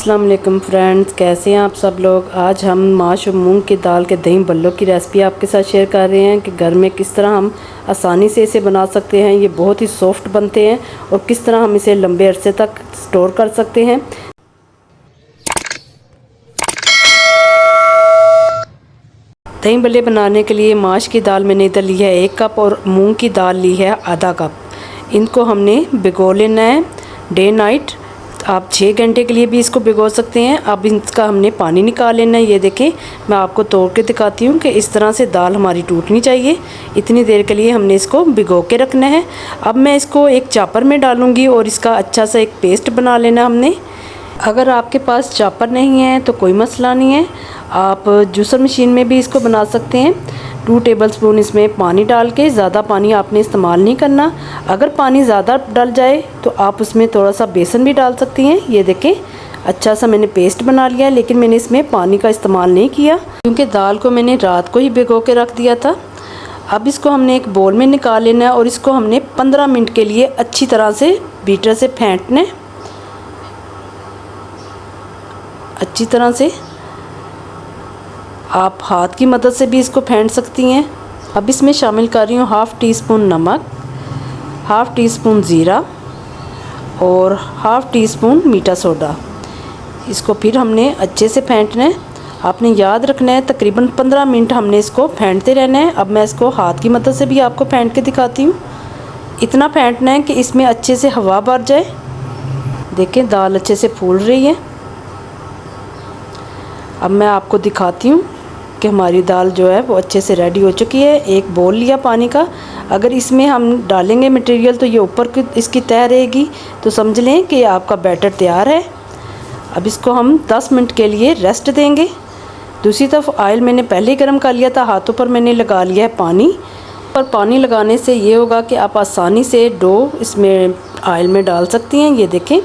अस्सलाम वालेकुम फ्रेंड्स, कैसे हैं आप सब लोग। आज हम माश और मूंग की दाल के दही बल्लों की रेसिपी आपके साथ शेयर कर रहे हैं कि घर में किस तरह हम आसानी से इसे बना सकते हैं। ये बहुत ही सॉफ्ट बनते हैं और किस तरह हम इसे लंबे अरसे तक स्टोर कर सकते हैं। दही बल्ले बनाने के लिए माश की दाल मैंने इधर ली है 1 कप और मूंग की दाल ली है आधा कप। इनको हमने भिगो लेना है डे नाइट। आप 6 घंटे के लिए भी इसको भिगो सकते हैं। अब इसका हमने पानी निकाल लेना है। ये देखें, मैं आपको तोड़ के दिखाती हूँ कि इस तरह से दाल हमारी टूटनी चाहिए। इतनी देर के लिए हमने इसको भिगो के रखना है। अब मैं इसको एक चॉपर में डालूँगी और इसका अच्छा सा एक पेस्ट बना लेना हमने। अगर आपके पास चॉपर नहीं है तो कोई मसला नहीं है, आप जूसर मशीन में भी इसको बना सकते हैं। 2 टेबलस्पून इसमें पानी डाल के, ज़्यादा पानी आपने इस्तेमाल नहीं करना। अगर पानी ज़्यादा डल जाए तो आप उसमें थोड़ा सा बेसन भी डाल सकती हैं। ये देखें, अच्छा सा मैंने पेस्ट बना लिया है, लेकिन मैंने इसमें पानी का इस्तेमाल नहीं किया क्योंकि दाल को मैंने रात को ही भिगो के रख दिया था। अब इसको हमने एक बोल में निकाल लेना है और इसको हमने 15 मिनट के लिए अच्छी तरह से बीटर से फेंटना है, अच्छी तरह से। आप हाथ की मदद से भी इसको फेंट सकती हैं। अब इसमें शामिल कर रही हूँ 1/2 टीस्पून नमक, 1/2 टीस्पून ज़ीरा और 1/2 टीस्पून मीठा सोडा। इसको फिर हमने अच्छे से फेंटना है। आपने याद रखना है तकरीबन 15 मिनट हमने इसको फेंटते रहना है। अब मैं इसको हाथ की मदद से भी आपको फेंट के दिखाती हूँ। इतना फेंटना है कि इसमें अच्छे से हवा भर जाए। देखें, दाल अच्छे से फूल रही है। अब मैं आपको दिखाती हूँ कि हमारी दाल जो है वो अच्छे से रेडी हो चुकी है। एक बोल लिया पानी का। अगर इसमें हम डालेंगे मटेरियल तो ये ऊपर की इसकी तह रहेगी, तो समझ लें कि आपका बैटर तैयार है। अब इसको हम 10 मिनट के लिए रेस्ट देंगे। दूसरी तरफ ऑयल मैंने पहले ही गर्म कर लिया था, हाथों पर मैंने लगा लिया है पानी। और पानी लगाने से ये होगा कि आप आसानी से डो इसमें ऑयल में डाल सकती हैं। ये देखें,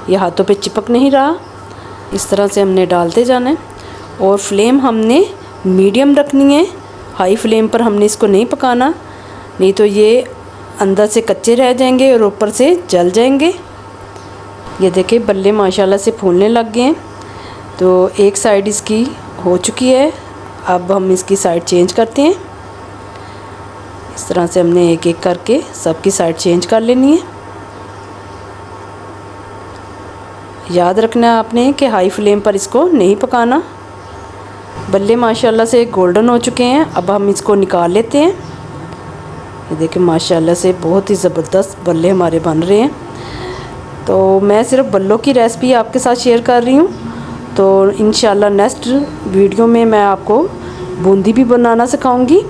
ये हाथों पे चिपक नहीं रहा। इस तरह से हमने डालते जाना है और फ्लेम हमने मीडियम रखनी है। हाई फ्लेम पर हमने इसको नहीं पकाना, नहीं तो ये अंदर से कच्चे रह जाएंगे और ऊपर से जल जाएंगे। ये देखिए, बल्ले माशाल्लाह से फूलने लग गए हैं। तो एक साइड इसकी हो चुकी है। अब हम इसकी साइड चेंज करते हैं। इस तरह से हमने एक एक करके सबकी साइड चेंज कर लेनी है। याद रखना है आपने कि हाई फ्लेम पर इसको नहीं पकाना। बल्ले माशाल्लाह से गोल्डन हो चुके हैं। अब हम इसको निकाल लेते हैं। ये देखिए, माशाल्लाह से बहुत ही ज़बरदस्त बल्ले हमारे बन रहे हैं। तो मैं सिर्फ बल्लों की रेसिपी आपके साथ शेयर कर रही हूँ। तो इंशाल्लाह नेक्स्ट वीडियो में मैं आपको बूंदी भी बनाना सिखाऊंगी।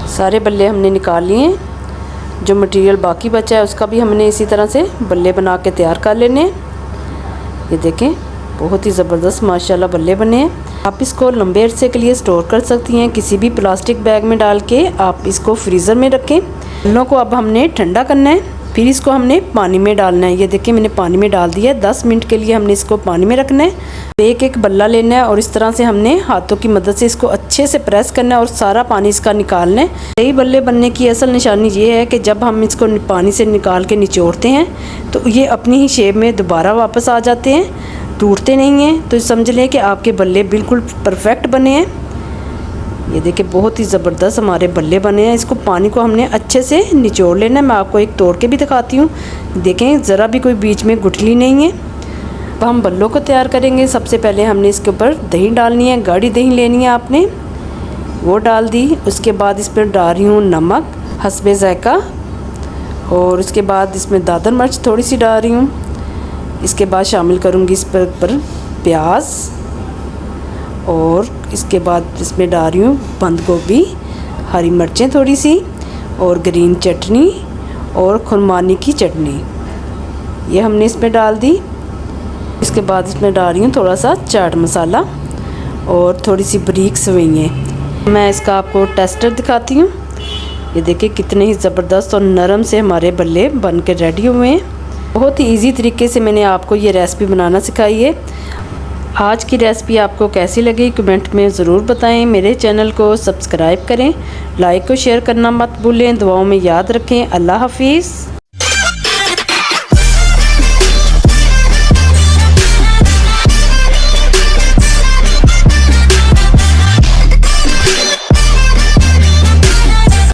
सारे बल्ले हमने निकाल लिए हैं। जो मटेरियल बाकी बचा है उसका भी हमने इसी तरह से बल्ले बना के तैयार कर लेने हैं। ये देखें, बहुत ही ज़बरदस्त माशाल्लाह बल्ले बने हैं। आप इसको लंबे अरसे के लिए स्टोर कर सकती हैं। किसी भी प्लास्टिक बैग में डाल के आप इसको फ्रीज़र में रखें। बल्लों को अब हमने ठंडा करना है, फिर इसको हमने पानी में डालना है। ये देखिए, मैंने पानी में डाल दिया है। 10 मिनट के लिए हमने इसको पानी में रखना है। एक एक बल्ला लेना है और इस तरह से हमने हाथों की मदद से इसको अच्छे से प्रेस करना है और सारा पानी इसका निकालना है। दही बल्ले बनने की असल निशानी ये है कि जब हम इसको पानी से निकाल के निचोड़ते हैं तो ये अपनी ही शेप में दोबारा वापस आ जाते हैं, टूटते नहीं हैं। तो समझ लें कि आपके बल्ले बिल्कुल परफेक्ट बने हैं। ये देखिए, बहुत ही ज़बरदस्त हमारे बल्ले बने हैं। इसको पानी को हमने अच्छे से निचोड़ लेना है। मैं आपको एक तोड़ के भी दिखाती हूँ। देखें, ज़रा भी कोई बीच में गुठली नहीं है। अब हम बल्लों को तैयार करेंगे। सबसे पहले हमने इसके ऊपर दही डालनी है। गाढ़ी दही लेनी है आपने, वो डाल दी। उसके बाद इस पर डाल रही हूँ नमक हस्बे ज़ायका और उसके बाद इसमें दादर मिर्च थोड़ी सी डाल रही हूँ। इसके बाद शामिल करूँगी इस पर प्याज और इसके बाद इसमें डाल रही हूँ बंद गोभी, हरी मिर्चें थोड़ी सी और ग्रीन चटनी और खुरमानी की चटनी, ये हमने इसमें डाल दी। इसके बाद इसमें डाल रही हूँ थोड़ा सा चाट मसाला और थोड़ी सी बारीक सवैयाँ। मैं इसका आपको टेस्टर दिखाती हूँ। ये देखिए, कितने ही ज़बरदस्त और नरम से हमारे बल्ले बन के रेडी हुए हैं। बहुत ही इजी तरीके से मैंने आपको ये रेसिपी बनाना सिखाई है। आज की रेसिपी आपको कैसी लगी कमेंट में ज़रूर बताएं। मेरे चैनल को सब्सक्राइब करें, लाइक और शेयर करना मत भूलें। दुआओं में याद रखें। अल्लाह हाफिज़।